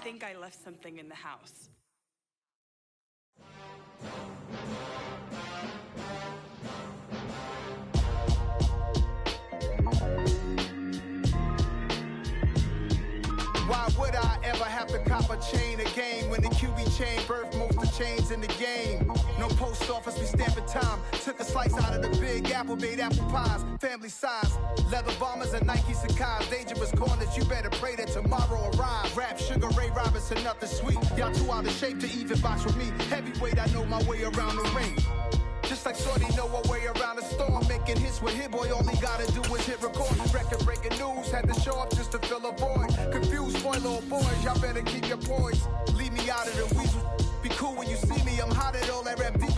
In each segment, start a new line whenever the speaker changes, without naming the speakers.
think I left something in the house.
Why would I ever have to cop a chain again when the QB chain birthed most of chains in the game? No post office, we stamping time. Took a slice out of the Big Apple, made apple pies, family size. Leather bombers and Nike Sacai's. Dangerous corners, you better pray that tomorrow arrives. Rap, Sugar Ray Robinson, nothing sweet. Y'all too out of shape to even box with me. Heavyweight, I know my way around the ring. Just like Shorty know her way around the storm. Making hits with Hit Boy, all he gotta do is hit record. Record breaking news, had to show up just to fill a void. Confused, spoiled little boys, y'all better keep your poise. Leave me out of the weasel. Be cool when you see me, I'm hot at all that rap deep.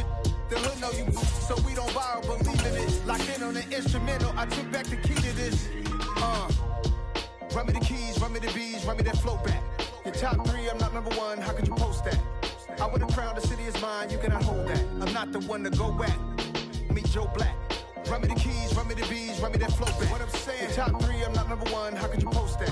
The hood know you, so we don't borrow, believe in it. Locked in on the instrumental, I took back the key to this. Run me the keys, run me the bees, run me that flow back. Your top three, I'm not number one, how could you post that? I would have crowned the city is mine, you cannot hold that. I'm not the one to go back. Meet Joe Black. Run me the keys, run me the bees, run me that flow back. What I'm saying, top three, I'm not number one, how could you post that?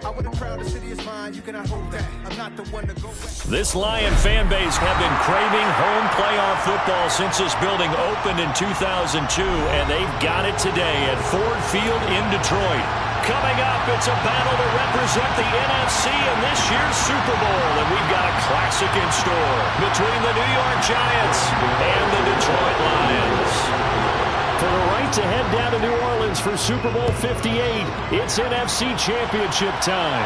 I would have crowned the city is mine, you cannot hold that. I'm not the one to go back.
This Lion fan base have been craving home playoff football since this building opened in 2002, and they've got it today at Ford Field in Detroit. Coming up, it's a battle to represent the NFC in this year's Super Bowl, and we've got a classic in store between the New York Giants and the Detroit Lions. For the right to head down to New Orleans for Super Bowl 58, it's NFC Championship time.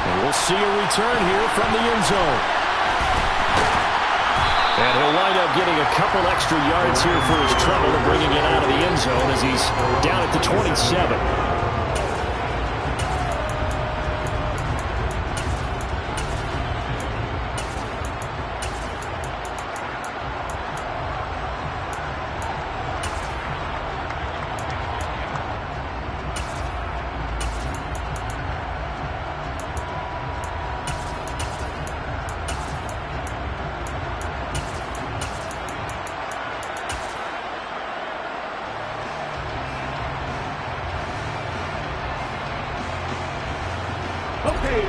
And we'll see a return here from the end zone. And he'll wind up getting a couple extra yards here for his trouble and bringing it out of the end zone as he's down at the 27.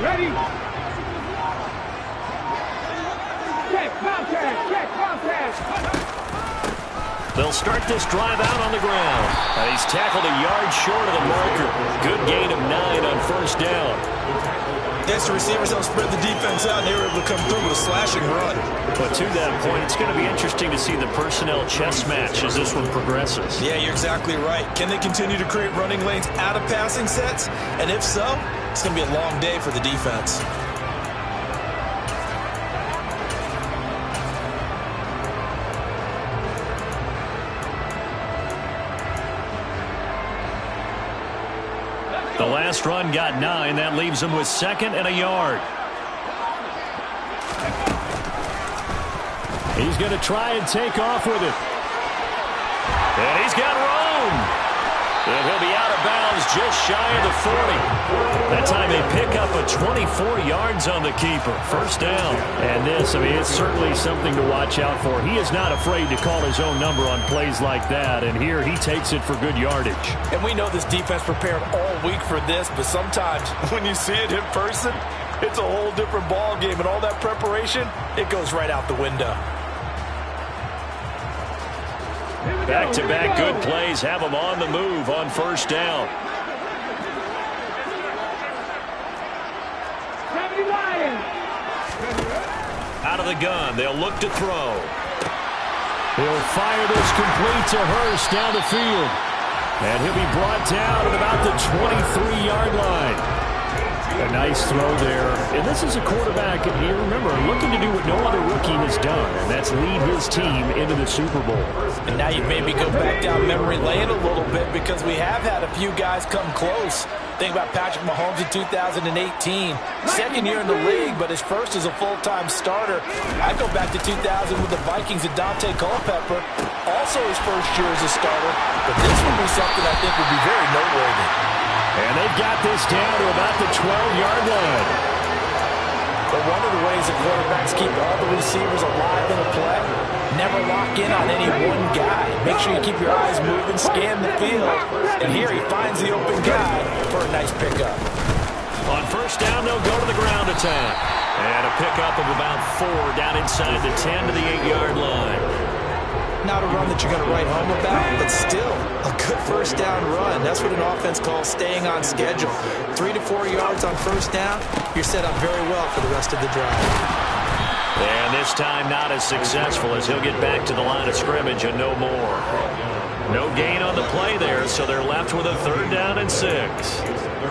Ready? Check contact.
They'll start this drive out on the ground. He's tackled a yard short of the marker. Good gain of 9 on first down.
Yes, the receivers helped spread the defense out, and they were able to come through with a slashing run.
But to that point, it's going to be interesting to see the personnel chess match as this one progresses.
Yeah, you're exactly right. Can they continue to create running lanes out of passing sets? And if so, it's going to be a long day for the defense.
The last run got 9. That leaves him with 2nd and a yard. He's going to try and take off with it. And he's got room. And he'll be out of bounds just shy of the 40. That time they pick up a 24 yards on the keeper. First down. And this, I mean, it's certainly something to watch out for. He is not afraid to call his own number on plays like that. And here he takes it for good yardage.
And we know this defense prepared all week for this, but sometimes when you see it in person, it's a whole different ball game. And all that preparation, it goes right out the window.
Back-to-back good plays have him on the move on first down. Out of the gun, they'll look to throw. He'll fire this complete to Hurst down the field. And he'll be brought down at about the 23-yard line. A nice throw there. And this is a quarterback, you remember, looking to do what no other rookie has done, and that's lead his team into the Super Bowl.
And now you maybe go back down memory lane a little bit because we have had a few guys come close. Think about Patrick Mahomes in 2018. Second year in the league, but his first as a full-time starter. I go back to 2000 with the Vikings and Dante Culpepper. Also his first year as a starter. But this would be something I think would be very noteworthy.
And they've got this down to about the 12-yard line.
But one of the ways that quarterbacks keep all the receivers alive in a play, never lock in on any one guy. Make sure you keep your eyes moving, scan the field. And here he finds the open guy for a nice pickup.
On first down, they'll go to the ground attack. And a pickup of about 4 down inside the 10 to the 8-yard line.
Not a run that you're going to write home about, but still a good first down run. That's what an offense calls staying on schedule. 3 to 4 yards on first down, you're set up very well for the rest of the drive.
And this time not as successful as he'll get back to the line of scrimmage and no more. No gain on the play there, so they're left with a 3rd down and 6.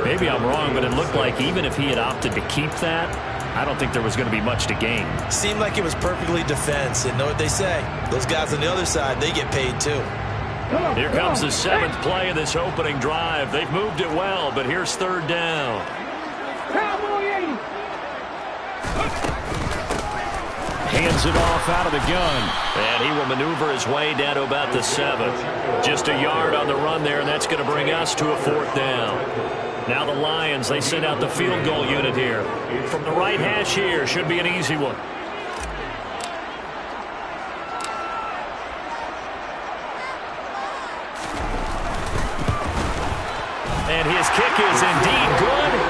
Maybe I'm wrong, but it looked like even if he had opted to keep that, I don't think there was going to be much to gain.
Seemed like it was perfectly defense. And know what they say? Those guys on the other side, they get paid too.
Here comes the 7th play of this opening drive. They've moved it well, but here's 3rd down. Hands it off out of the gun. And he will maneuver his way down to about the 7. Just a yard on the run there, and that's going to bring us to a 4th down. Now the Lions, they send out the field goal unit here. From the right hash here, should be an easy one. And his kick is indeed good.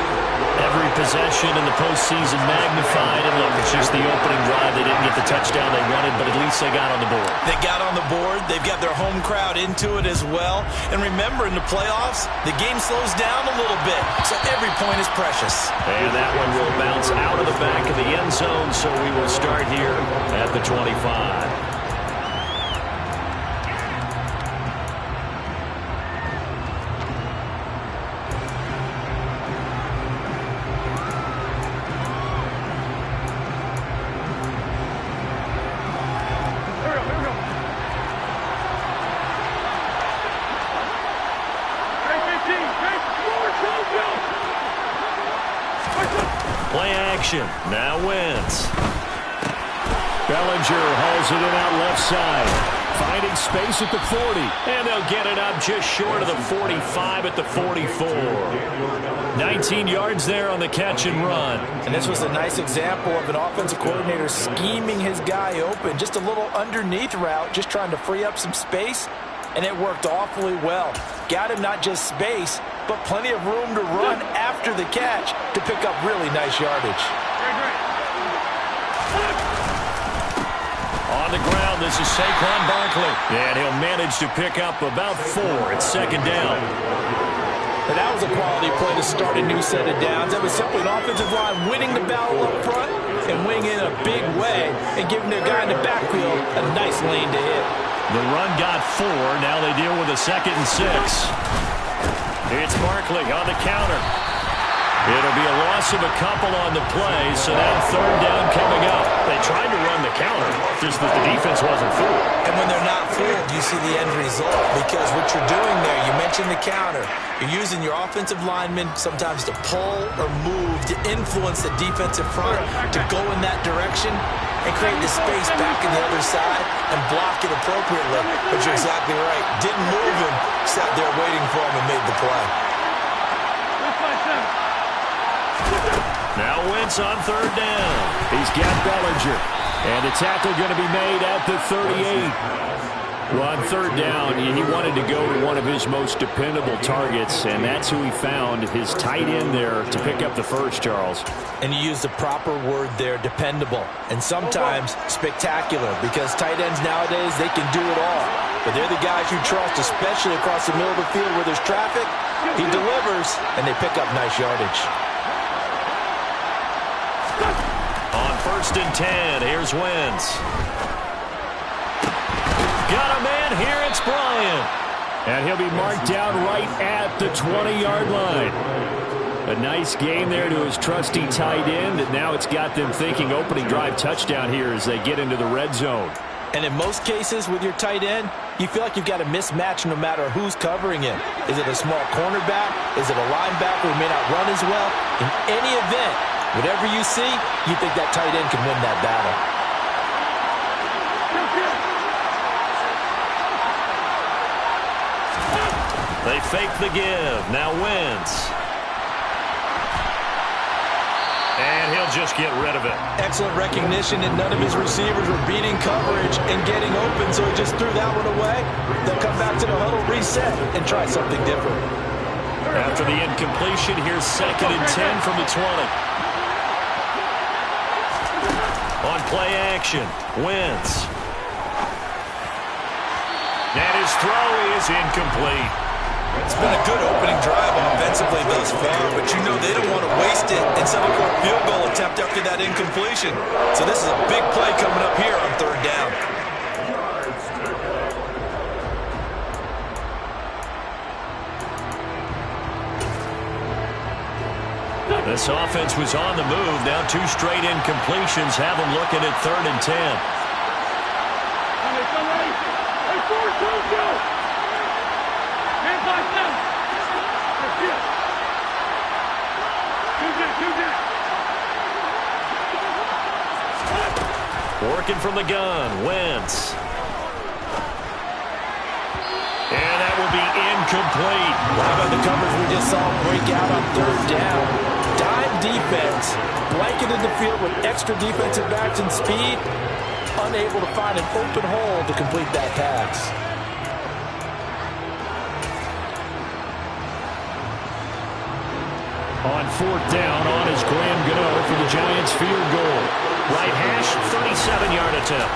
Every possession in the postseason magnified. And look, it's just the opening drive. They didn't get the touchdown they wanted, but at least they got on the board.
They got on the board. They've got their home crowd into it as well. And remember, in the playoffs, the game slows down a little bit, so every point is precious.
And that one will bounce out of the back of the end zone, so we will start here at the 25. Play action. Now Wentz. Bellinger hauls it in out left side. Finding space at the 40. And they'll get it up just short of the 45 at the 44. 19 yards there on the catch and run.
And this was a nice example of an offensive coordinator scheming his guy open. Just a little underneath route, just trying to free up some space. And it worked awfully well. Got him not just space, but plenty of room to run after the catch to pick up really nice yardage.
On the ground, this is Saquon Barkley. And he'll manage to pick up about 4 at 2nd down.
And that was a quality play to start a new set of downs. That was simply an offensive line winning the battle up front and winning in a big way and giving their guy in the backfield a nice lane to hit.
The run got 4. Now they deal with a 2nd and 6. It's Barkley on the counter. It'll be a loss of a couple on the play, so now 3rd down coming up. They tried to run the counter, just that the defense wasn't fooled.
And when they're not fooled, you see the end result, because what you're doing there, you mentioned the counter. You're using your offensive linemen sometimes to pull or move to influence the defensive front to go in that direction and create the space back in the other side and block it appropriately. But you're exactly right. Didn't move him, sat there waiting for him and made the play.
Now Wentz on 3rd down. He's got Bellinger. And the tackle going to be made at the 38. Well, on 3rd down, he wanted to go to one of his most dependable targets, and that's who he found, his tight end there, to pick up the first, Charles.
And you use the proper word there, dependable, and sometimes spectacular, because tight ends nowadays, they can do it all. But they're the guys you trust, especially across the middle of the field where there's traffic. He delivers, and they pick up nice yardage.
On 1st and 10, here's Wentz. Got a man here, it's Bryant. And he'll be marked down right at the 20-yard line. A nice gain there to his trusty tight end, and now it's got them thinking opening drive touchdown here as they get into the red zone.
And in most cases with your tight end, you feel like you've got a mismatch no matter who's covering it. Is it a small cornerback? Is it a linebacker who may not run as well? In any event, whatever you see, you think that tight end can win that battle.
They fake the give. Now Wentz. And he'll just get rid of it.
Excellent recognition, and none of his receivers were beating coverage and getting open, so he just threw that one away. They'll come back to the huddle, reset, and try something different.
After the incompletion, here's 2nd and 10 from the 20. On play action, Wentz. And his throw is incomplete.
It's been a good opening drive offensively thus far, but you know they don't want to waste it and settle for a field goal attempt after that incompletion. So this is a big play coming up here on 3rd down.
This offense was on the move. Now 2 straight incompletions have them looking at 3rd and 10. Working from the gun, Wentz. And that will be incomplete.
How about the coverage we just saw break out on 3rd down? Dime defense, blanketed the field with extra defensive backs and speed, unable to find an open hole to complete that pass.
On 4th down, on is Graham Gano for the Giants field goal. Right hash, 37-yard attempt.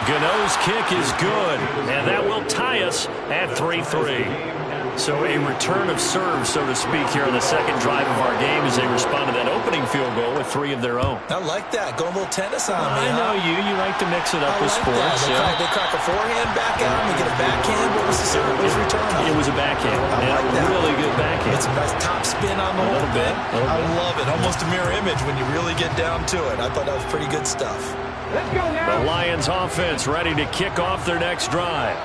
Gano's kick is good, and that will tie us at 3-3. So a return of serve, so to speak, here on the 2nd drive of our game as they respond to that opening field goal with 3 of their own.
I like that. Going a little tennis on me.
I know you. You like to mix it up with sports.
They crack a forehand back out and we get a backhand. What was the serve? What was the return on?
It was a backhand.
I like that.
Really good backhand.
It's a nice top spin on the whole bit. I love it. Almost a mirror image when you really get down to it. I thought that was pretty good stuff.
Let's go now.
The Lions offense ready to kick off their next drive.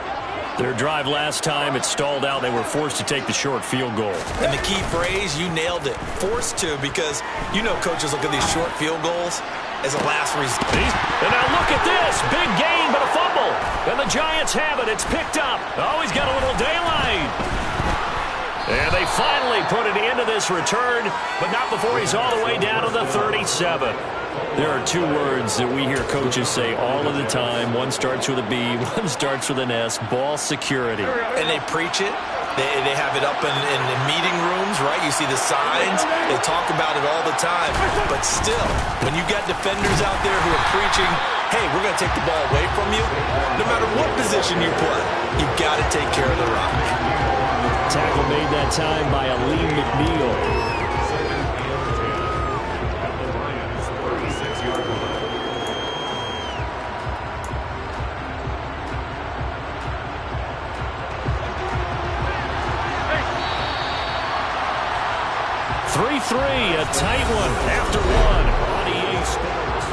Their drive last time, it stalled out. They were forced to take the short field goal.
And the key phrase, you nailed it. Forced to, because you know coaches look at these short field goals as a last resort.
And now look at this. Big gain, but a fumble. And the Giants have it. It's picked up. Oh, he's got a little daylight. And they finally put it into this return, but not before he's all the way down to the 37. There are 2 words that we hear coaches say all of the time. One starts with a B, one starts with an S, ball security.
And they preach it. They have it up in meeting rooms, right? You see the signs. They talk about it all the time. But still, when you got defenders out there who are preaching, hey, we're going to take the ball away from you, no matter what position you play, you've got to take care of the rock.
Tackle made that time by Aleem McNeil. 3-3, a tight one after 1 on EA Sports.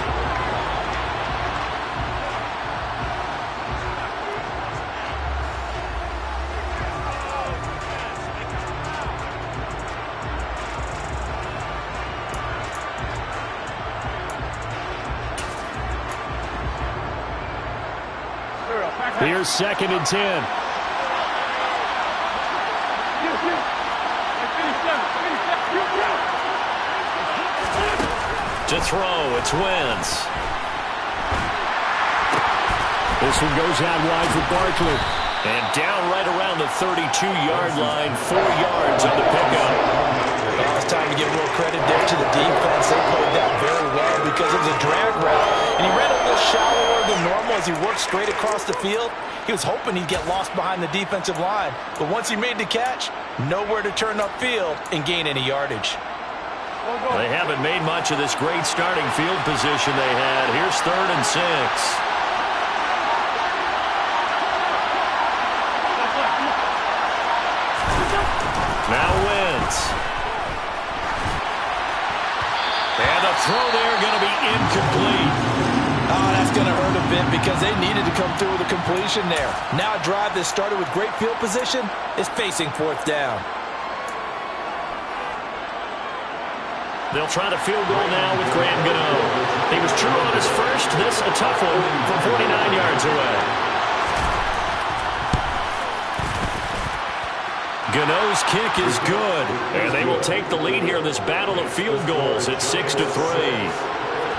Here's 2nd and 10. To throw, it's Wentz. This one goes out wide for Barkley. And down right around the 32-yard line, 4 yards on the pickup.
Well, it's time to give a little credit there to the defense. They played that very well because it was a drag route. And he ran a little shallower than normal as he worked straight across the field. He was hoping he'd get lost behind the defensive line. But once he made the catch, nowhere to turn upfield and gain any yardage.
They haven't made much of this great starting field position they had. Here's 3rd and 6. Now Wentz. And the throw there going to be incomplete.
Oh, that's going to hurt a bit because they needed to come through with a completion there. Now a drive that started with great field position is facing 4th down.
They'll try the field goal now with Graham Gano. He was true on his first. This a tough one from 49 yards away. Gano's kick is good, and they will take the lead here in this battle of field goals at 6-3.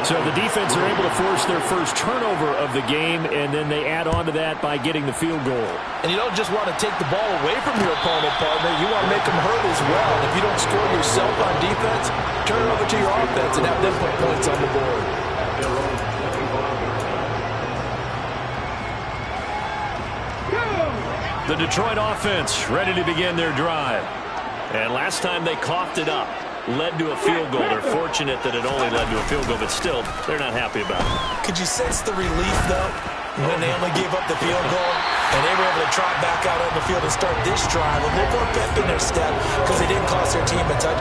So the defense are able to force their first turnover of the game, and then they add on to that by getting the field goal.
And you don't just want to take the ball away from your opponent, partner. You want to make them hurt as well. And if you don't score yourself on defense, turn it over to your offense and have them put points on the board.
The Detroit offense ready to begin their drive. And last time they coughed it up, led to a field goal. They're fortunate that it only led to a field goal, but still, they're not happy about it.
Could you sense the relief, though, when they only gave up the field goal and they were able to trot back out on the field and start this drive a little more pep in their step because they didn't cost their team a touchdown?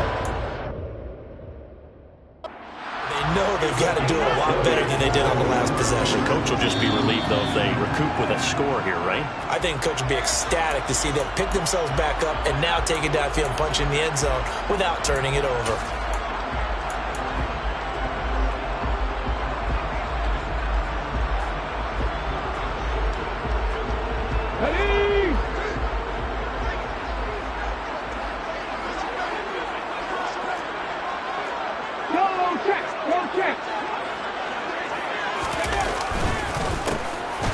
They know they've got to do it a lot better than they did on the last possession.
Coach will just be relieved, though, if they recoup with a score here, right?
I think Coach will be ecstatic to see them pick themselves back up and now take it downfield and punch in the end zone without turning it over.
Ready? Go check.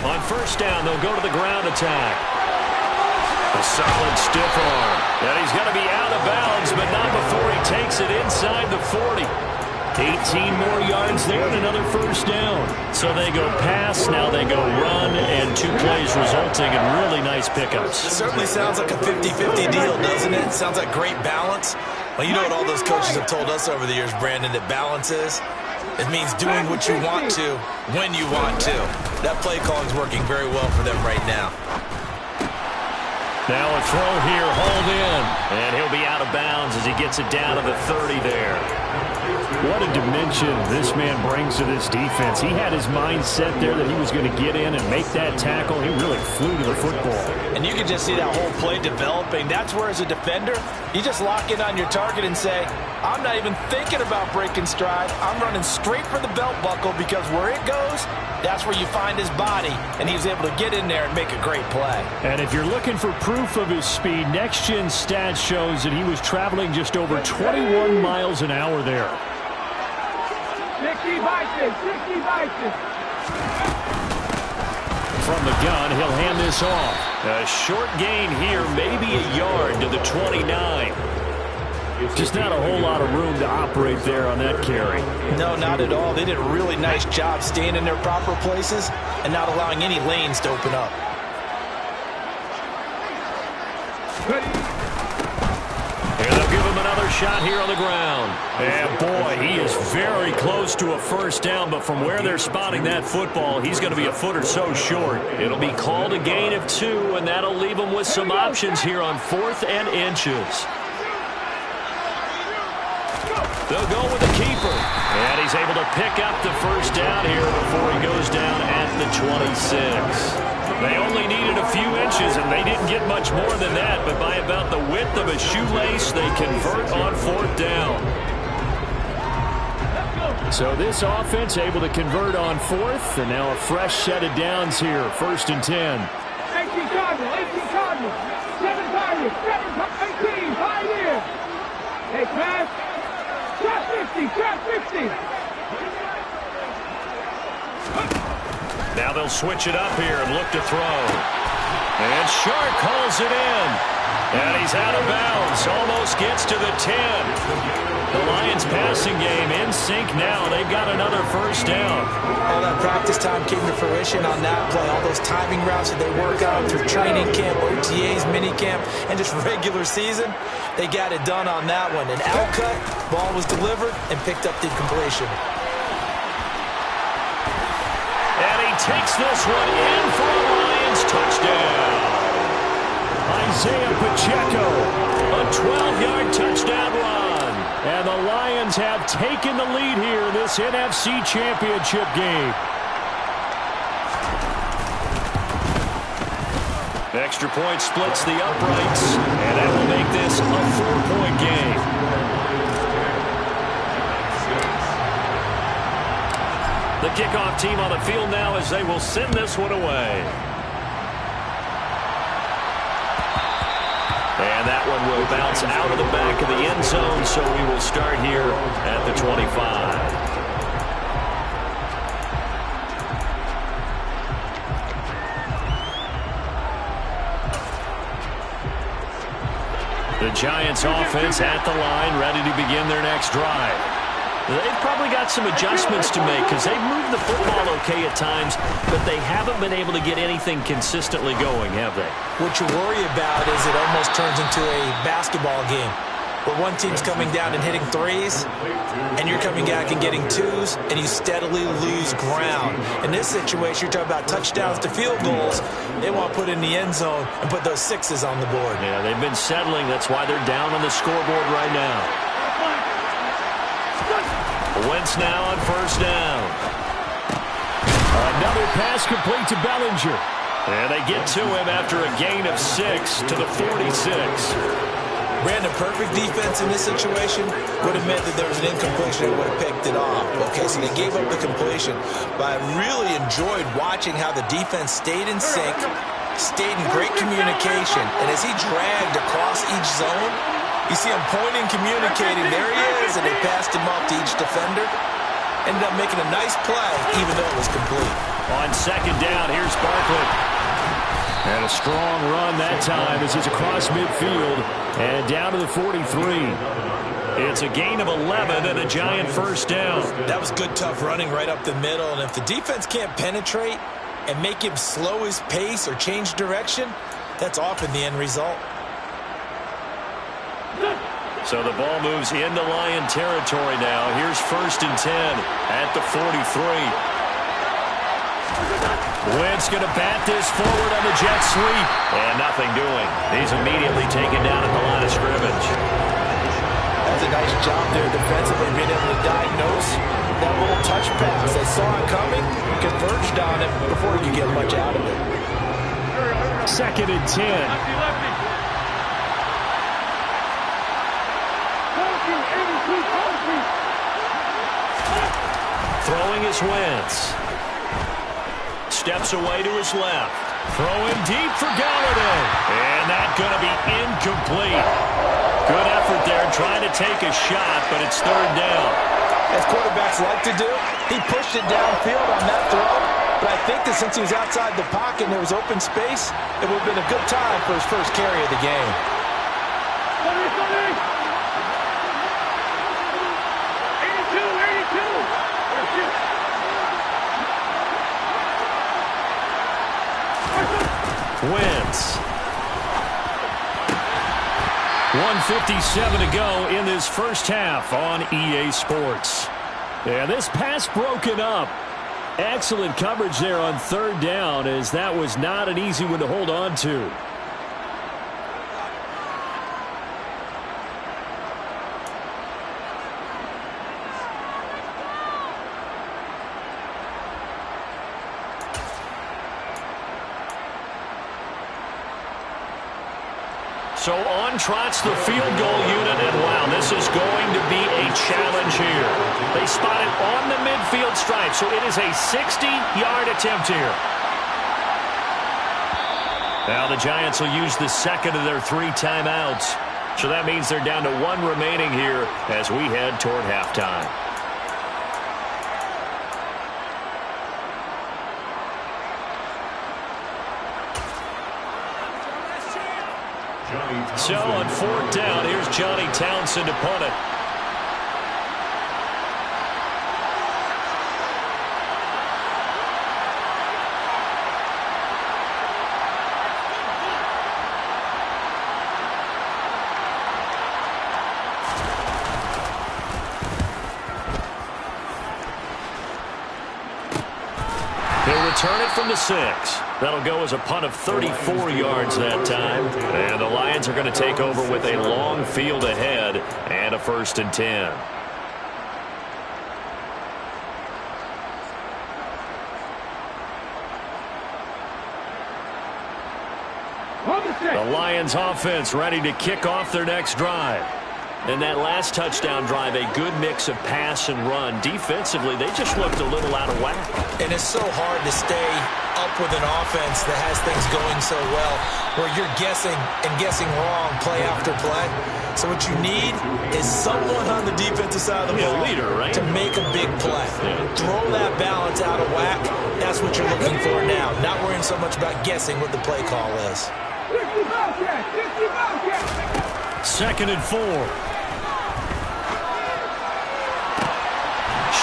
On first down, they'll go to the ground attack. A solid stiff arm. And he's going to be out of bounds, but not before he takes it inside the 40. 18 more yards there and another first down. So they go pass, now they go run, and 2 plays resulting in really nice pickups.
It certainly sounds like a 50-50 deal, doesn't it? Sounds like great balance. Well, you know what all those coaches have told us over the years, Brandon, that balance is? It means doing what you want to when you want to. That play calling is working very well for them right now.
Now a throw here, hauled in, and he'll be out of bounds as he gets it down to the 30 there. What a dimension this man brings to this defense. He had his mind set there that he was going to get in and make that tackle. He really flew to the football.
And you can just see that whole play developing. That's where, as a defender, you just lock in on your target and say, I'm not even thinking about breaking stride. I'm running straight for the belt buckle because where it goes, that's where you find his body. And he's able to get in there and make a great play.
And if you're looking for proof of his speed, Next Gen Stats shows that he was traveling just over 21 miles an hour there.
60 biceps.
From the gun, he'll hand this off. A short gain here, maybe a yard to the 29. Just not a whole lot of room to operate there on that carry.
No, not at all. They did a really nice job staying in their proper places and not allowing any lanes to open up.
And they'll give him another shot here on the ground. And boy, he is very close to a first down, but from where they're spotting that football, he's going to be a foot or so short. It'll be called a gain of 2, and that'll leave him with some options here on 4th and inches. They'll go with the keeper. And he's able to pick up the first down here before he goes down at the 26. They only needed a few inches, and they didn't get much more than that. But by about the width of a shoelace, they convert on 4th down. So this offense able to convert on 4th, and now a fresh set of downs here, 1st and 10.
18 Cardinals. 7 targets. 18, 5 here. Hey, pass. Trap 50.
Now they'll switch it up here and look to throw. And Shark calls it in. And he's out of bounds. Almost gets to the 10. The Lions passing game in sync now. They've got another first down.
All that practice time came to fruition on that play. All those timing routes that they work out through training camp, OTAs, minicamp, and just regular season, they got it done on that one. An out cut, ball was delivered, and picked up the completion.
And he takes this one in for a Lions touchdown. Isaiah Pacheco, a 12-yard touchdown run. And the Lions have taken the lead here in this NFC Championship game. Extra point splits the uprights, and that will make this a 4-point game. The kickoff team on the field now as they will send this one away. And that one will bounce out of the back of the end zone, so we will start here at the 25. Giants offense at the line, ready to begin their next drive. They've probably got some adjustments to make because they've moved the football okay at times, but they haven't been able to get anything consistently going, have they?
What you worry about is it almost turns into a basketball game where one team's coming down and hitting threes, and you're coming back and getting twos, and you steadily lose ground. In this situation, you're talking about touchdowns to field goals. They want to put in the end zone and put those sixes on the board.
Yeah, they've been settling. That's why they're down on the scoreboard right now. Wentz now on first down. Another pass complete to Bellinger. And they get to him after a gain of 6 to the 46.
Brandon, perfect defense in this situation would have meant that there was an incompletion and would have picked it off. Okay, so they gave up the completion. But I really enjoyed watching how the defense stayed in sync, stayed in great communication. And as he dragged across each zone, you see him pointing, communicating. There he is, and they passed him off to each defender. Ended up making a nice play, even though it was complete.
On second down, here's Barkley. And a strong run that time as he's across midfield and down to the 43. It's a gain of 11 and a Giant first down.
That was good, tough running right up the middle. And if the defense can't penetrate and make him slow his pace or change direction, that's often the end result.
So the ball moves into Lion territory now. Here's first and 10 at the 43. Wentz going to bat this forward on the jet sweep. And nothing doing. He's immediately taken down at the line of scrimmage.
That's a nice job there defensively, being able to diagnose that little touch pass. They saw it coming, converged on it before you get much out of it.
Second and 10. Throwing is Wentz. Steps away to his left. Throwing deep for Galladay. And that's going to be incomplete. Good effort there trying to take a shot, but it's third down.
As quarterbacks like to do, he pushed it downfield on that throw. But I think that since he was outside the pocket and there was open space, it would have been a good time for his first carry of the game.
Wentz. 1:57 to go in this first half on EA Sports. Yeah, this pass broken up. Excellent coverage there on third down, as that was not an easy one to hold on to. So on trots the field goal unit, and wow, this is going to be a challenge here. They spot it on the midfield stripe, so it is a 60-yard attempt here. Now the Giants will use the second of their 3 timeouts. So that means they're down to 1 remaining here as we head toward halftime. So on fourth down, here's Johnny Townsend to punt it. He'll return it from the 6. That'll go as a punt of 34 yards that time. And the Lions are going to take over with a long field ahead and a first and 10. The Lions offense ready to kick off their next drive. And that last touchdown drive, a good mix of pass and run. Defensively, they just looked a little out of whack.
And it's so hard to stay up with an offense that has things going so well, where you're guessing and guessing wrong play after play. So what you need is someone on the defensive side of the ball,
leader, right?
to make a big play. Yeah. Throw that balance out of whack. That's what you're looking for now. Not worrying so much about guessing what the play call is.
2nd and 4.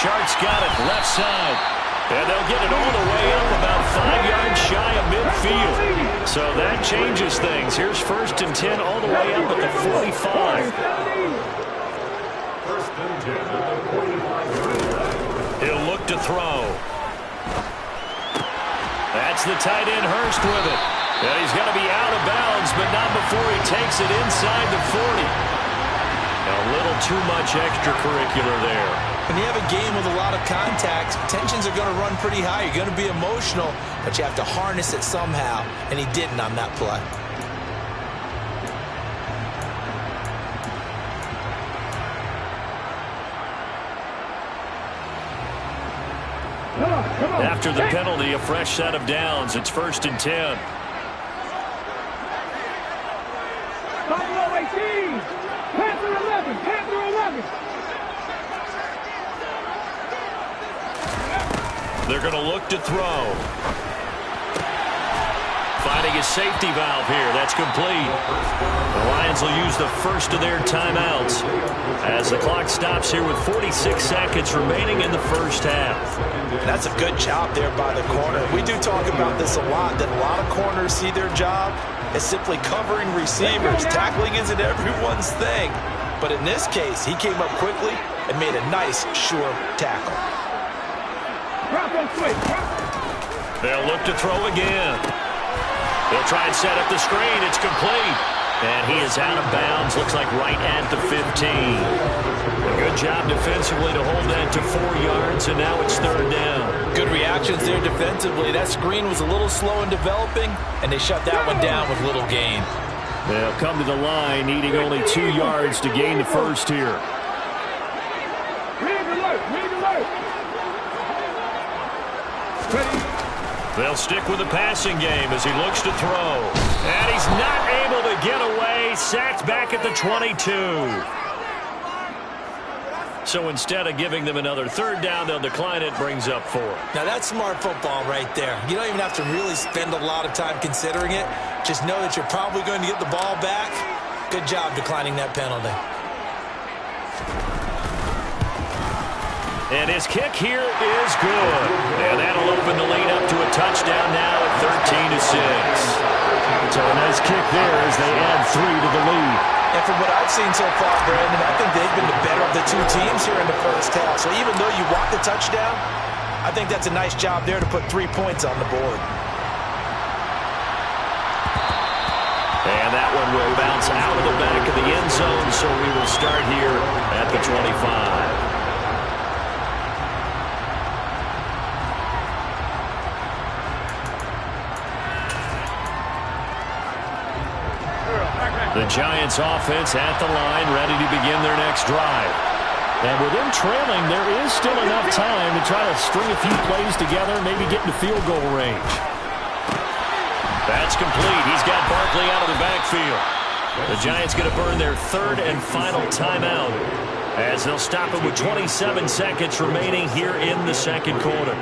Sharks got it left side. And they'll get it all the way up about 5 yards shy of midfield. So that changes things. Here's 1st and 10 all the way up at the 45. He'll look to throw. That's the tight end Hurst with it. And he's going to be out of bounds, but not before he takes it inside the 40. A little too much extracurricular there.
When you have a game with a lot of contact, tensions are going to run pretty high. You're going to be emotional, but you have to harness it somehow, and he didn't on that play.
After the penalty, a fresh set of downs. It's 1st and 10.
Buffalo 18. Panther 11. Panther 11.
They're going to look to throw. Finding a safety valve here. That's complete. The Lions will use the first of their timeouts as the clock stops here with 46 seconds remaining in the first half.
That's a good job there by the corner. We do talk about this a lot, that a lot of corners see their job as simply covering receivers. Tackling isn't everyone's thing. But in this case, he came up quickly and made a nice, sure tackle.
They'll look to throw again. They'll try and set up the screen. It's complete. And he is out of bounds. Looks like right at the 15. A good job defensively to hold that to 4 yards, and now it's 3rd down.
Good reactions there defensively. That screen was a little slow in developing, and they shut that one down with little gain.
They'll come to the line, needing only 2 yards to gain the first here. They'll stick with the passing game as he looks to throw. And he's not able to get away. Sacked back at the 22. So instead of giving them another 3rd down, they'll decline it. Brings up 4.
Now that's smart football right there. You don't even have to really spend a lot of time considering it. Just know that you're probably going to get the ball back. Good job declining that penalty.
And his kick here is good. And that'll open the lead up to a touchdown now at 13-6. So a nice kick there as they add 3 to the lead.
And from what I've seen so far, Brandon, I think they've been the better of the 2 teams here in the first half. So even though you want the touchdown, I think that's a nice job there to put 3 points on the board.
And that one will bounce out of the back of the end zone, so we will start here at the 25. The Giants offense at the line, ready to begin their next drive. And with them trailing, there is still enough time to try to string a few plays together, maybe get into field goal range. That's complete. He's got Barkley out of the backfield. The Giants going to burn their 3rd and final timeout as they'll stop it with 27 seconds remaining here in the 2nd quarter.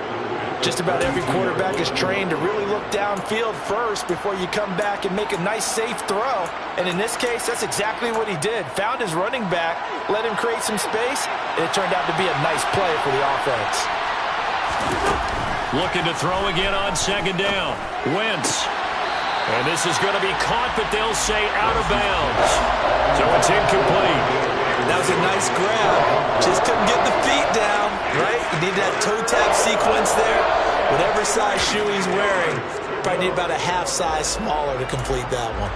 Just about every quarterback is trained to really look downfield first before you come back and make a nice, safe throw. And in this case, that's exactly what he did. Found his running back, let him create some space, and it turned out to be a nice play for the offense.
Looking to throw again on 2nd down. Wentz. And this is going to be caught, but they'll say out of bounds. So it's incomplete.
That was a nice grab. Just couldn't get the feet down, right? You need that toe tap sequence there. Whatever size shoe he's wearing, probably need about a half size smaller to complete that one.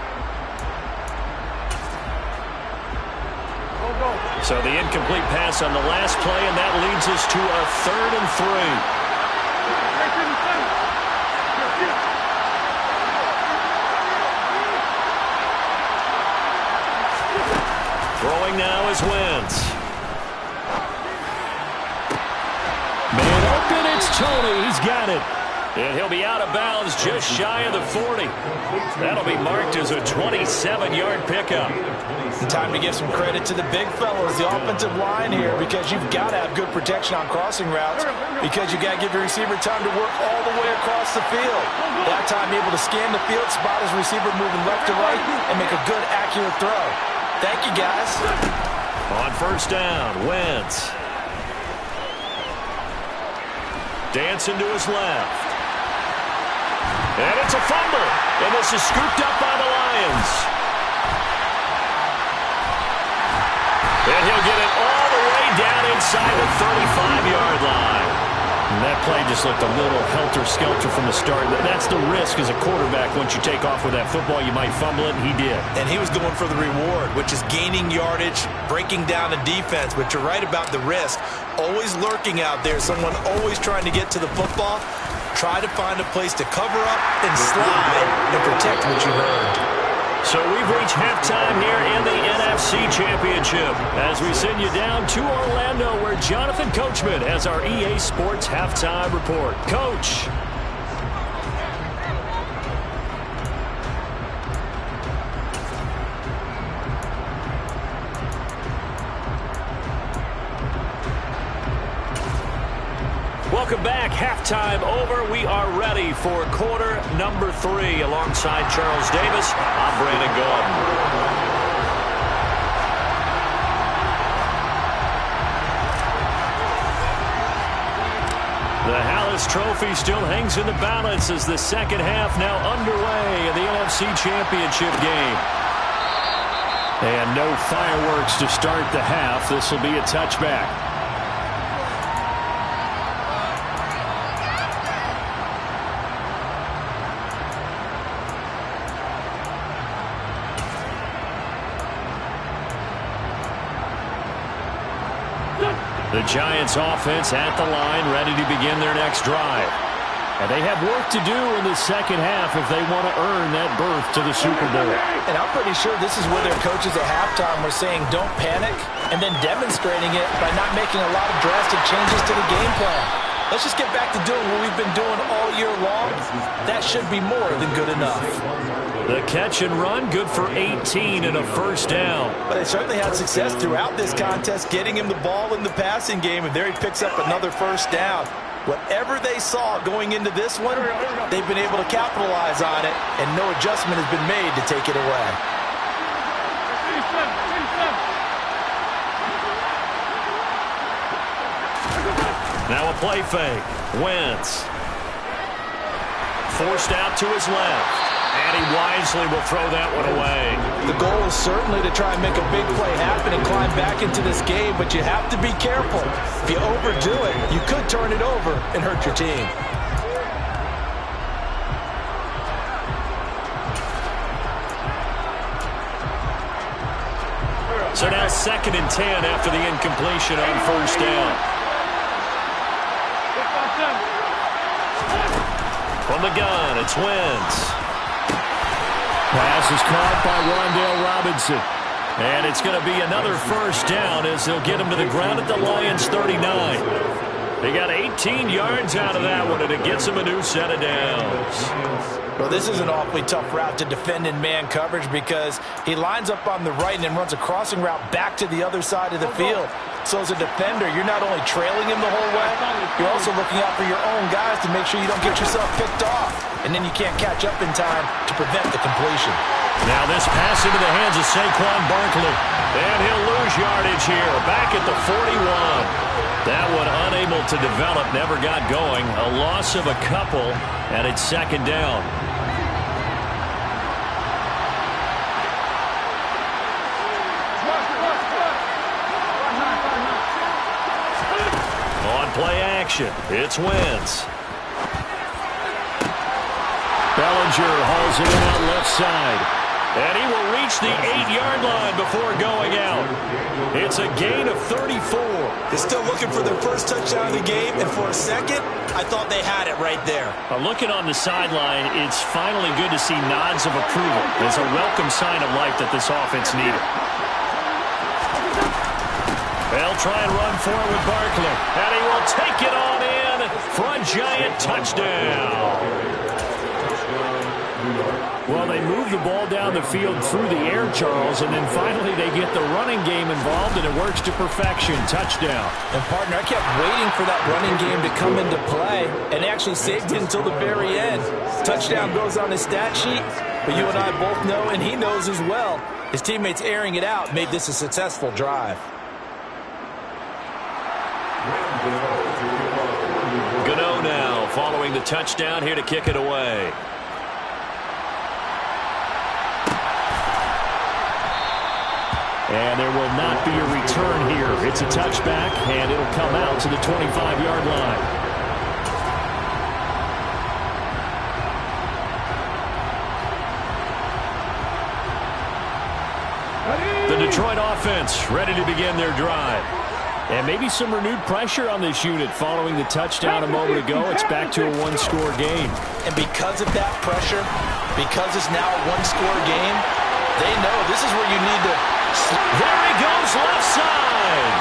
So the incomplete pass on the last play, and that leads us to a 3rd and 3. Throwing now is Wentz. Man open, it's Tony. He's got it. And he'll be out of bounds just shy of the 40. That'll be marked as a 27-yard pickup.
Time to give some credit to the big fellows, the offensive line here, because you've got to have good protection on crossing routes, because you've got to give your receiver time to work all the way across the field. That time able to scan the field, spot his receiver moving left to right, and make a good, accurate throw. Thank you, guys.
On first down, Wentz. Dancing to his left. And it's a fumble. And this is scooped up by the Lions. And he'll get it all the way down inside the 35-yard line. And that play just looked a little helter-skelter from the start. That's the risk as a quarterback. Once you take off with that football, you might fumble it, and he did.
And he was going for the reward, which is gaining yardage, breaking down a defense. But you're right about the risk. Always lurking out there, someone always trying to get to the football. Try to find a place to cover up and slide and protect what you heard.
So we've reached halftime here in the NFC Championship as we send you down to Orlando where Jonathan Coachman has our EA Sports Halftime Report. Coach. Welcome back. Halftime over. We are ready for quarter number 3. Alongside Charles Davis, I'm Brandon Gordon. The Hallis Trophy still hangs in the balance as the second half now underway in the NFC Championship game. And no fireworks to start the half. This will be a touchback. The Giants offense at the line, ready to begin their next drive. And they have work to do in the second half if they want to earn that berth to the Super Bowl.
And I'm pretty sure this is where their coaches at halftime were saying don't panic and then demonstrating it by not making a lot of drastic changes to the game plan. Let's just get back to doing what we've been doing all year long. That should be more than good enough.
The catch and run, good for 18 and a first down.
But they certainly had success throughout this contest, getting him the ball in the passing game, and there he picks up another first down. Whatever they saw going into this one, they've been able to capitalize on it, and no adjustment has been made to take it away.
Now a play fake. Wentz. Forced out to his left. And he wisely will throw that one away.
The goal is certainly to try and make a big play happen and climb back into this game, but you have to be careful. If you overdo it, you could turn it over and hurt your team.
So now 2nd and 10 after the incompletion on first down. From the gun, it's Wentz. Pass is caught by Rondale Robinson. And it's going to be another first down as they'll get him to the ground at the Lions' 39. They got 18 yards out of that one, and it gets them a new set of downs.
Well, this is an awfully tough route to defend in man coverage because he lines up on the right and then runs a crossing route back to the other side of the field. So as a defender, you're not only trailing him the whole way, you're also looking out for your own guys to make sure you don't get yourself picked off. And then you can't catch up in time to prevent the completion.
Now this pass into the hands of Saquon Barkley. And he'll lose yardage here. Back at the 41. That one unable to develop, never got going. A loss of a couple, and it's second down. On play action, it's Wentz. Bellinger hauls it in on left side. And he will reach the 8-yard line before going out. It's a gain of 34.
They're still looking for their first touchdown of the game, and for a second, I thought they had it right there.
Looking on the sideline, it's finally good to see nods of approval. It's a welcome sign of life that this offense needed. They'll try and run forward with Barkley. And he will take it on in for a giant touchdown. Well, they move the ball down the field through the air, Charles, and then finally they get the running game involved, and it works to perfection. Touchdown.
And, partner, I kept waiting for that running game to come into play, and actually saved it until the very end. Touchdown goes on the stat sheet, But you and I both know, and he knows as well, his teammates airing it out made this a successful drive.
Gano now following the touchdown here to kick it away. And there will not be a return here. It's a touchback, and it'll come out to the 25-yard line. The Detroit offense ready to begin their drive. And maybe some renewed pressure on this unit following the touchdown a moment ago. It's back to a one-score game.
And because of that pressure, because it's now a one-score game, they know this is where you need to...
There he goes, left side.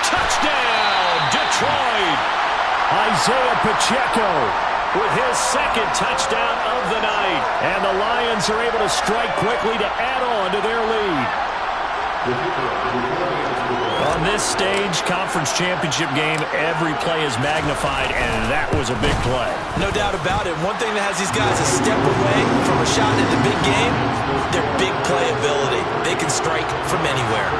Touchdown, Detroit. Isaiah Pacheco with his second touchdown of the night. And the Lions are able to strike quickly to add on to their lead. On this stage, conference championship game, every play is magnified, and that was a big play.
No doubt about it. One thing that has these guys a step away from a shot in the big game, their big play ability. They can strike from anywhere.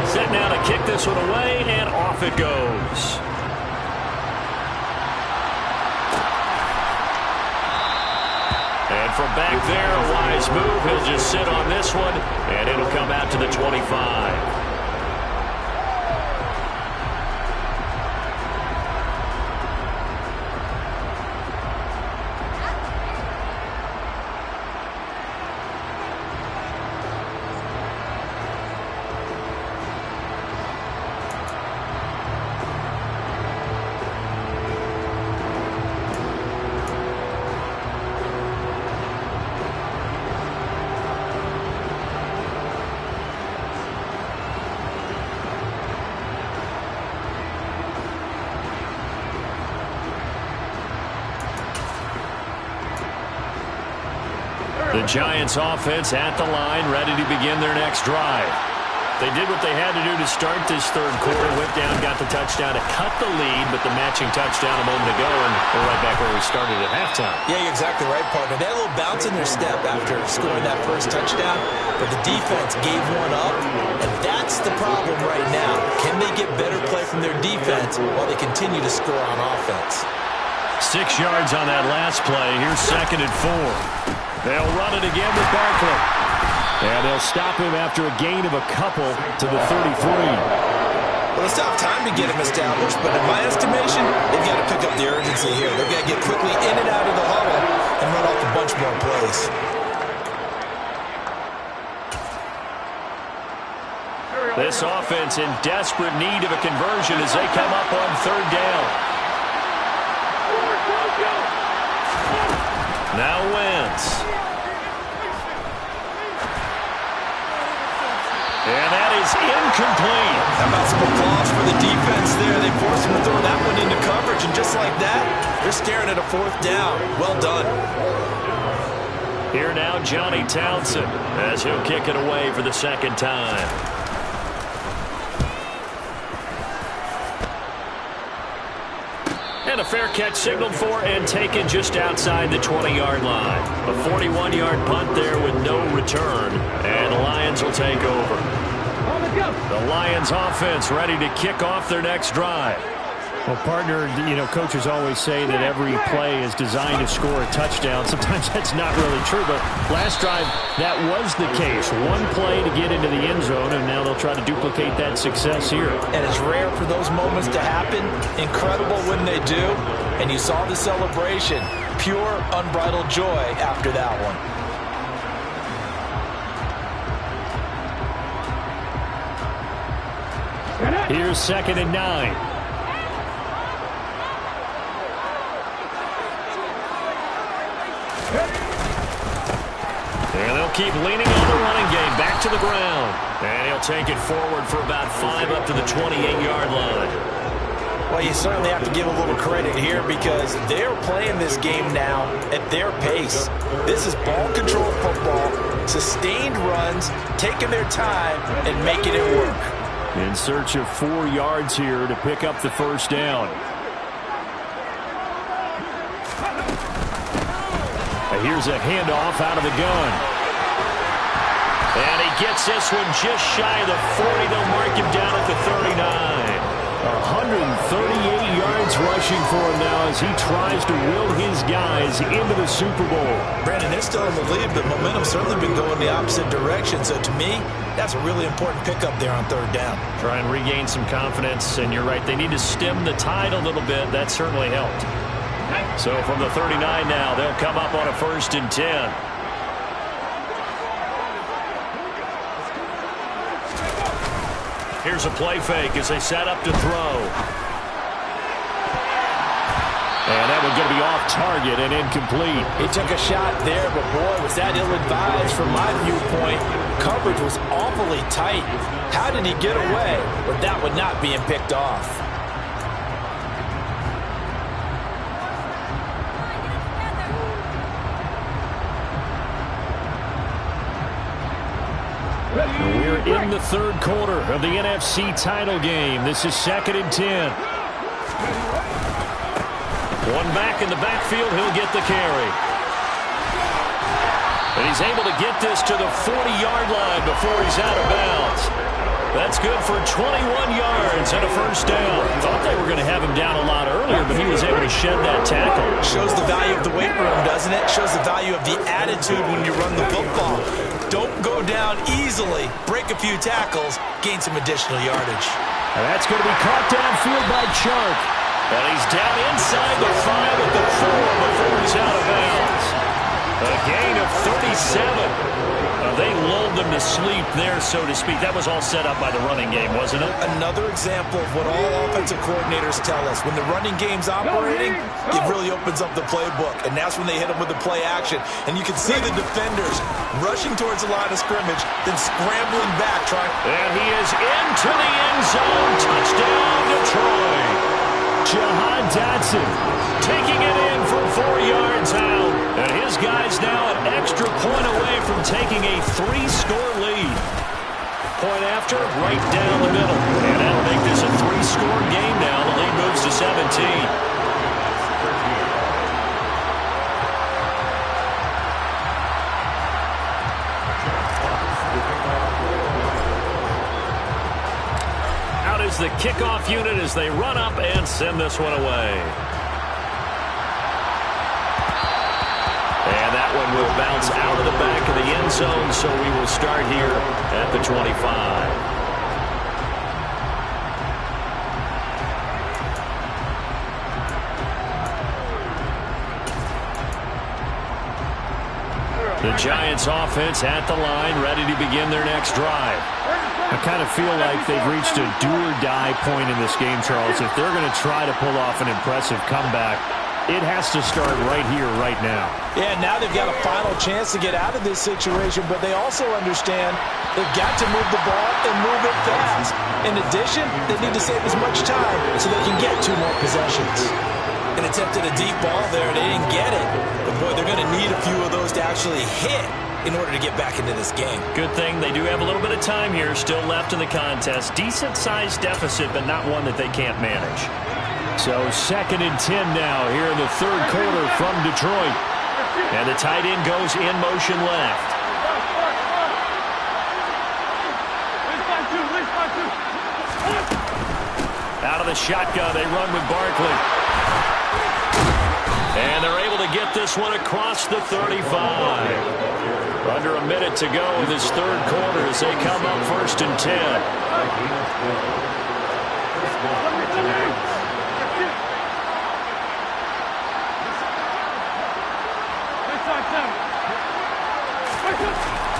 Set now to kick this one away, and off it goes. And from back there, a wise move. He'll just sit on this one, and it'll come out to the 25. The Giants offense at the line, ready to begin their next drive. They did what they had to do to start this third quarter. Went down, got the touchdown to cut the lead, but the matching touchdown a moment ago, and we're right back where we started at halftime.
Yeah, you're exactly right, partner. They had a little bounce in their step after scoring that first touchdown, but the defense gave one up, and that's the problem right now. Can they get better play from their defense while they continue to score on offense?
6 yards on that last play. Here's 2nd and 4. They'll run it again with Barkley. And they'll stop him after a gain of a couple to the 33.
Well, it's not time to get him established, but in my estimation, they've got to pick up the urgency here. They've got to get quickly in and out of the huddle and run off a bunch more plays.
This offense in desperate need of a conversion as they come up on 3rd down. Now Wentz. And that is incomplete.
How about some applause for the defense there? They forced him to throw that one into coverage, and just like that, they're staring at a 4th down. Well done.
Here now, Johnny Townsend, as he'll kick it away for the 2nd time. And a fair catch signaled for and taken just outside the 20-yard line. A 41-yard punt there with no return. And the Lions will take over. The Lions offense ready to kick off their next drive. Well, partner, you know, coaches always say that every play is designed to score a touchdown. Sometimes that's not really true, but last drive, that was the case. One play to get into the end zone, and now they'll try to duplicate that success here.
And it's rare for those moments to happen. Incredible when they do. And you saw the celebration. Pure, unbridled joy after that one.
Here's 2nd and 9. And they'll keep leaning on the running game. Back to the ground. And he'll take it forward for about 5 up to the 28-yard line.
Well, you certainly have to give a little credit here because they're playing this game now at their pace. This is ball control football, sustained runs, taking their time and making it work.
In search of 4 yards here to pick up the 1st down. Here's a handoff out of the gun. And he gets this one just shy of the 40. They'll mark him down at the 39. 138 yards rushing for him now as he tries to will his guys into the Super Bowl.
Brandon, they're still in the lead, but momentum's certainly been going the opposite direction. So to me, that's a really important pickup there on third down.
Try and regain some confidence, and you're right, they need to stem the tide a little bit. That certainly helped. So from the 39 now, they'll come up on a 1st and 10. Here's a play fake as they set up to throw. And that one's going to be off target and incomplete.
He took a shot there, but boy, was that ill-advised from my viewpoint. Coverage was awfully tight. How did he get away with that one not being picked off?
We're in the third quarter of the NFC title game. This is 2nd and 10. One back in the backfield. He'll get the carry. And he's able to get this to the 40-yard line before he's out of bounds. That's good for 21 yards and a 1st down. Thought they were going to have him down a lot earlier, but he was able to shed that tackle.
Shows the value of the weight room, doesn't it? Shows the value of the attitude when you run the football. Don't go down easily. Break a few tackles. Gain some additional yardage.
And that's going to be caught downfield by Chark. And he's down inside the 5 at the 4 before he's out of bounds. A gain of 37. They lulled them to sleep there, so to speak. That was all set up by the running game, wasn't it?
Another example of what all offensive coordinators tell us. When the running game's operating, it really opens up the playbook. And that's when they hit them with the play action. And you can see the defenders rushing towards the line of scrimmage, then scrambling back.
And he is into the end zone. Touchdown, Detroit. Jahan Dotson taking it in for 4 yards out. And his guys now an extra point away from taking a 3-score lead. Point after, right down the middle. And that'll make this a 3-score game now. The lead moves to 17. Is the kickoff unit as they run up and send this one away. And that one will bounce out of the back of the end zone, so we will start here at the 25. The Giants offense at the line, ready to begin their next drive. I kind of feel like they've reached a do-or-die point in this game, Charles. If they're going to try to pull off an impressive comeback, it has to start right here, right now.
Yeah, now they've got a final chance to get out of this situation, but they also understand they've got to move the ball and move it fast. In addition, they need to save as much time so they can get 2 more possessions. And attempted a deep ball there, they didn't get it. But, boy, they're going to need a few of those to actually hit in order to get back into this game.
Good thing they do have a little bit of time here still left in the contest. Decent-sized deficit, but not one that they can't manage. So 2nd and 10 now here in the third quarter from Detroit. And the tight end goes in motion left. Out of the shotgun, they run with Barkley. And they're able to get this one across the 35. Under a minute to go in this third quarter as they come up 1st and 10.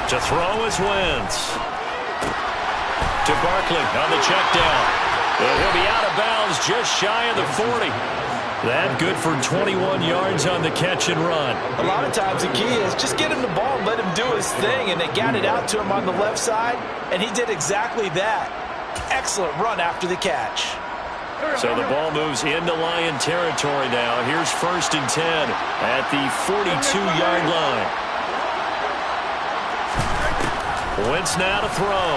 To throw is Wentz. To Barkley on the check down. And he'll be out of bounds just shy of the 40. That good for 21 yards on the catch and run.
A lot of times the key is just get him the ball and let him do his thing, and they got it out to him on the left side, and he did exactly that. Excellent run after the catch.
So the ball moves into Lion territory now. Here's 1st and 10 at the 42-yard line. Wentz now to throw.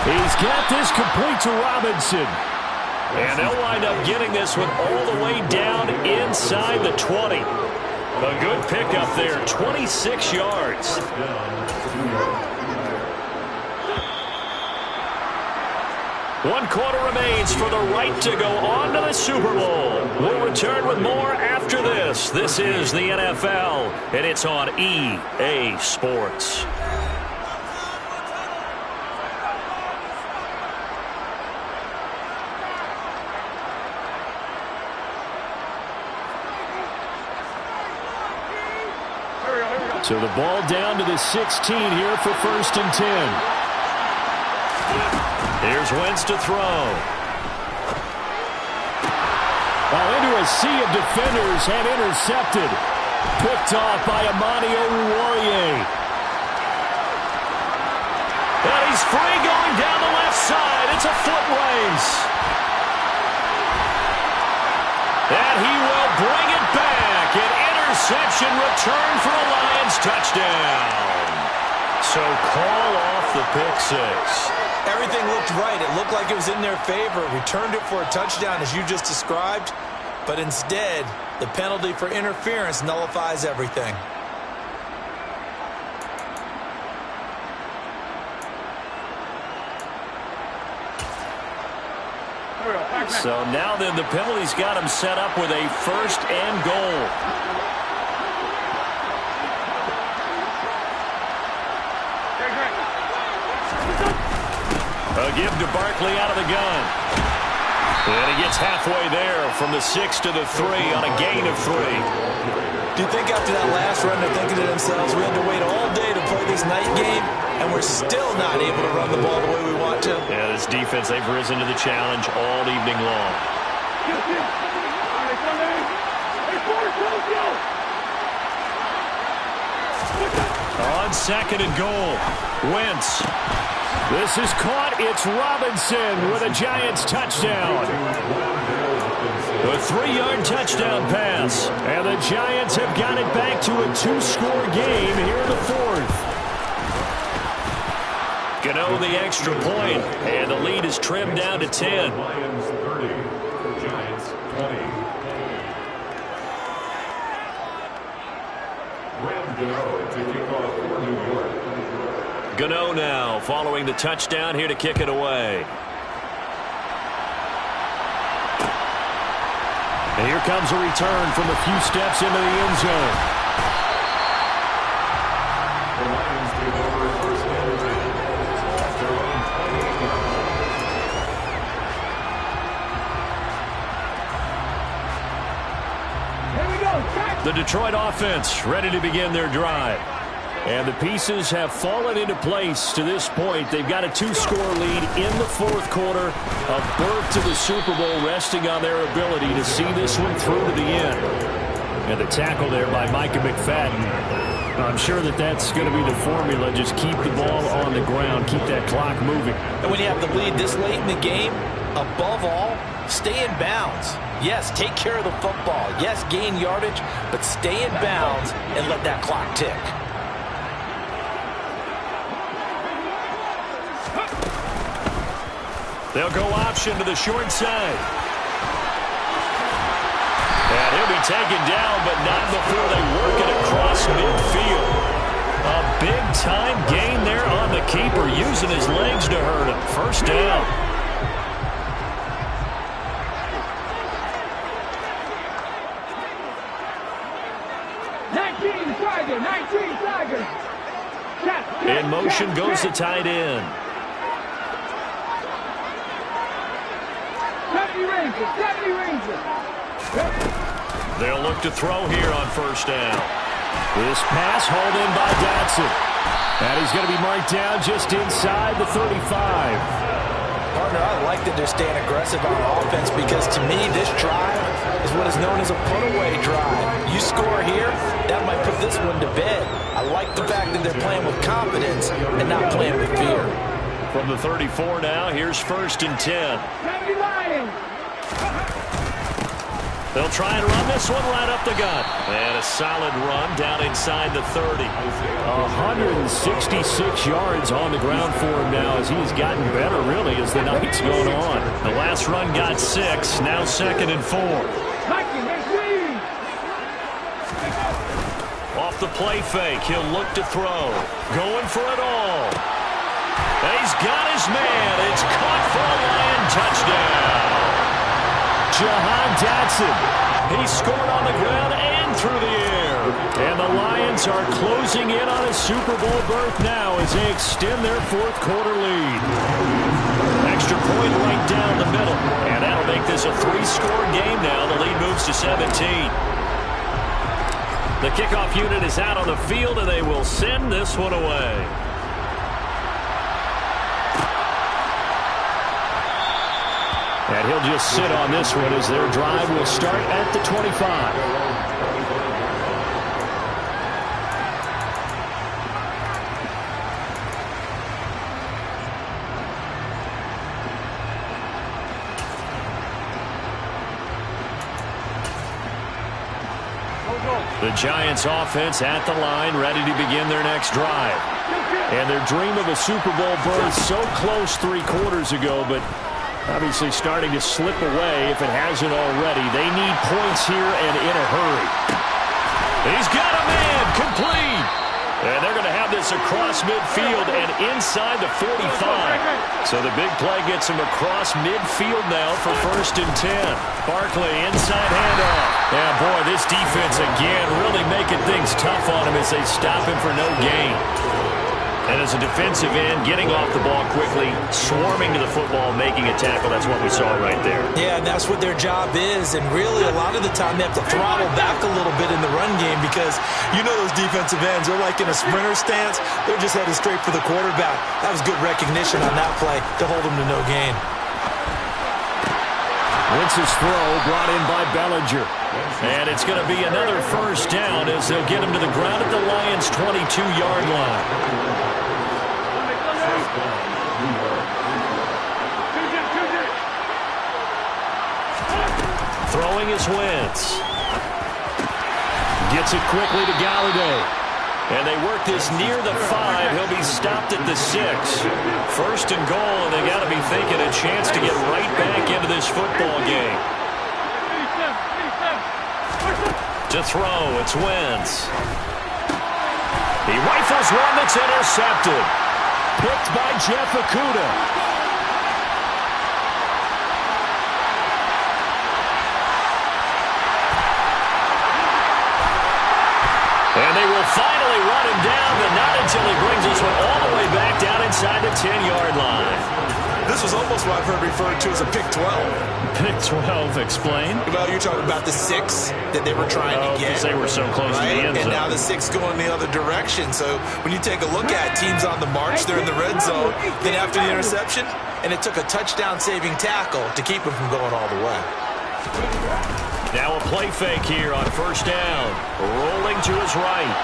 He's got this complete to Robinson. And they'll wind up getting this one all the way down inside the 20. A good pickup there, 26 yards. 1 quarter remains for the right to go on to the Super Bowl. We'll return with more after this. This is the NFL, and it's on EA Sports. So the ball down to the 16 here for 1st and 10. Here's Wentz to throw. Into a sea of defenders and intercepted. Picked off by Amani Oruwariye. And he's free going down the left side. It's a foot race. And he will bring it back. An interception return for a Lions touchdown. So call off the pick six.
Everything looked right. It looked like it was in their favor. Returned it for a touchdown, as you just described. But instead, the penalty for interference nullifies everything.
So now then, the penalty's got him set up with a 1st and goal. A give to Barkley out of the gun. And he gets halfway there from the 6 to the 3 on a gain of 3.
Do you think after that last run they're thinking to themselves, we had to wait all day to play this night game, and we're still not able to run the ball the way we want to?
Yeah, this defense, they've risen to the challenge all evening long. On 2nd and goal, Wentz. This is caught. It's Robinson with a Giants touchdown. A 3-yard touchdown pass. And the Giants have got it back to a 2-score game here in the 4th. Gano the extra point, and the lead is trimmed down to 10.
Lions 30, Giants 20. Rams Gano to kick off for New York.
Gano now following the touchdown here to kick it away. And here comes a return from a few steps into the end zone.
The Lions take over 1st and 10. Their own 28 yards.
Here we go.
The Detroit offense ready to begin their drive. And the pieces have fallen into place to this point. They've got a 2-score lead in the 4th quarter. A berth to the Super Bowl resting on their ability to see this one through to the end. And the tackle there by Micah McFadden. I'm sure that that's going to be the formula. Just keep the ball on the ground. Keep that clock moving.
And when you have the lead this late in the game, above all, stay in bounds. Yes, take care of the football. Yes, gain yardage, but stay in bounds and let that clock tick.
They'll go option to the short side. And he'll be taken down, but not before they work it across midfield. A big-time gain there on the keeper, using his legs to hurt him. 1st down. In motion goes the tight end. They'll look to throw here on 1st down. This pass hauled in by Dotson. And he's going to be marked down just inside the 35.
Partner, I like that they're staying aggressive on offense because to me this drive is what is known as a put-away drive. You score here, that might put this one to bed. I like the fact that they're playing with confidence and not playing with fear.
From the 34 now, here's 1st and 10. They'll try and run this one right up the gut. And a solid run down inside the 30. 166 yards on the ground for him now as he's gotten better, really, as the night's gone on. The last run got 6, now 2nd and 4. Off the play fake, he'll look to throw. Going for it all. He's got his man. It's caught for a Lion touchdown. Jahan Dotson. He scored on the ground and through the air. And the Lions are closing in on a Super Bowl berth now as they extend their 4th quarter lead. Extra point right down the middle. And that'll make this a 3-score game now. The lead moves to 17. The kickoff unit is out on the field, and they will send this one away. And he'll just sit on this one as their drive will start at the 25. The Giants offense at the line, ready to begin their next drive. And their dream of a Super Bowl berth so close 3 quarters ago, but obviously starting to slip away if it hasn't already. They need points here and in a hurry. He's got a man, complete. And they're going to have this across midfield and inside the 45. So the big play gets him across midfield now for 1st and 10. Barkley inside handoff. Yeah, boy, this defense again really making things tough on him as they stop him for no gain. And as a defensive end, getting off the ball quickly, swarming to the football, making a tackle, that's what we saw right there.
Yeah, and that's what their job is. And really, a lot of the time, they have to throttle back a little bit in the run game because you know those defensive ends, they're like in a sprinter stance. They're just headed straight for the quarterback. That was good recognition on that play to hold them to no gain.
Wentz's throw brought in by Bellinger. And it's going to be another 1st down as they'll get him to the ground at the Lions' 22-yard line. Throwing is Wentz. Gets it quickly to Galladay. And they work this near the 5. He'll be stopped at the 6. 1st and goal, and they got to be thinking a chance to get right back into this football game. To throw, it's Wentz. He rifles one that's intercepted. Picked by Jeff Okudah. And they will finally run him down, but not until he brings this one all the way back down inside the 10-yard line.
This was almost what I've heard referred to as a pick 12.
Pick 12, explain.
Well, you're talking about the 6 that they were trying to get.
Because they were so close to the end zone.
And now the 6 going the other direction. So when you take a look at teams on the march, they're in the red zone. Then after the interception, and it took a touchdown-saving tackle to keep him from going all the way.
Now a play fake here on 1st down. Rolling to his right.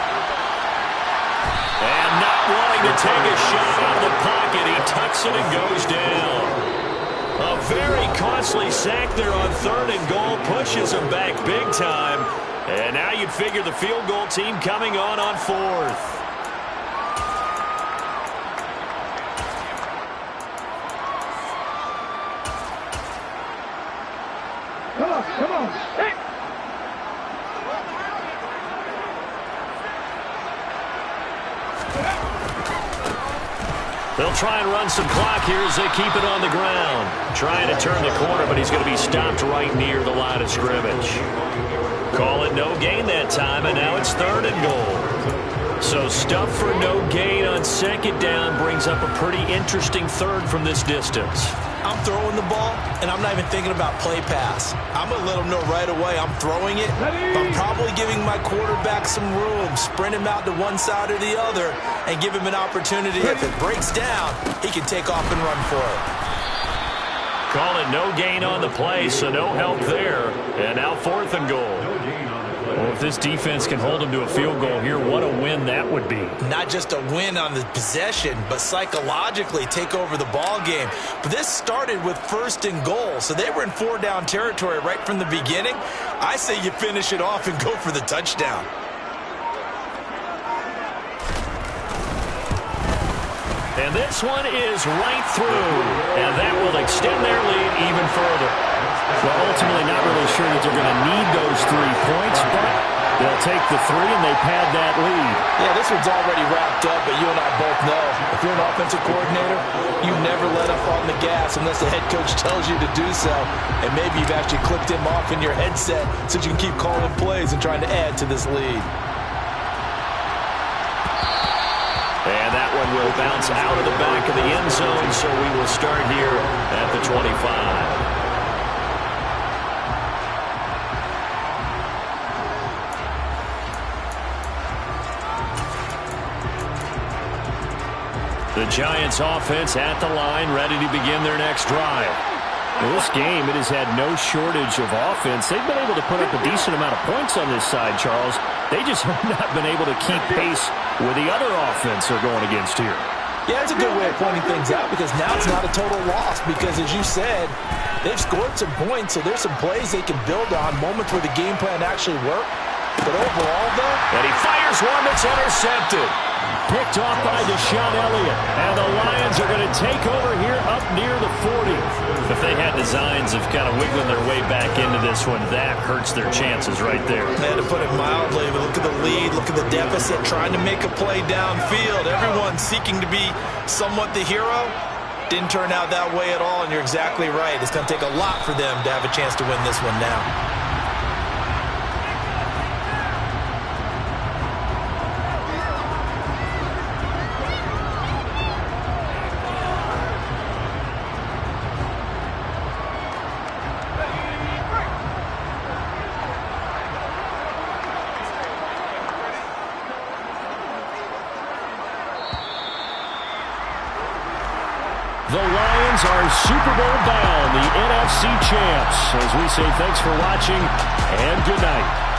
And not wanting to take a shot out of the pocket. He tucks it and goes down. A very costly sack there on 3rd and goal. Pushes him back big time. And now you'd figure the field goal team coming on 4th.
Come on. Hey.
They'll try and run some clock here as they keep it on the ground. Trying to turn the corner, but he's going to be stopped right near the line of scrimmage. Call it no gain that time, and now it's 3rd and goal. So stuff for no gain on 2nd down brings up a pretty interesting 3rd from this distance.
I'm throwing the ball, and I'm not even thinking about play pass. I'm going to let them know right away I'm throwing it. I'm probably giving my quarterback some room, sprint him out to one side or the other, and give him an opportunity. If it breaks down, he can take off and run for it.
Call it no gain on the play, so no help there. And now 4th and goal. Well, if this defense can hold them to a field goal here, what a win that would be.
Not just a win on the possession, but psychologically take over the ball game. But this started with 1st and goal, so they were in 4-down territory right from the beginning. I say you finish it off and go for the touchdown.
And this one is right through, and that will extend their lead even further. Well, ultimately not really sure that they're going to need those 3 points, but they'll take the 3 and they pad that lead.
Yeah, this one's already wrapped up, but you and I both know if you're an offensive coordinator, you never let up on the gas unless the head coach tells you to do so. And maybe you've actually clicked him off in your headset so you can keep calling plays and trying to add to this lead.
And that one will bounce out of the back of the end zone, so we will start here at the 25. The Giants offense at the line, ready to begin their next drive. In this game, it has had no shortage of offense. They've been able to put up a decent amount of points on this side, Charles. They just have not been able to keep pace with the other offense they're going against here.
Yeah, it's a good way of pointing things out because now it's not a total loss because, as you said, they've scored some points, so there's some plays they can build on, moments where the game plan actually worked. But overall, though...
And he fires one that's intercepted. Picked off by Deshaun Elliott. And the Lions are going to take over here up near the 40. If they had designs of kind of wiggling their way back into this one, that hurts their chances right there.
Man, to put it mildly, but look at the lead, look at the deficit, trying to make a play downfield. Everyone seeking to be somewhat the hero. Didn't turn out that way at all, and you're exactly right. It's going to take a lot for them to have a chance to win this one now.
The Lions are Super Bowl bound, the NFC champs. As we say, thanks for watching and good night.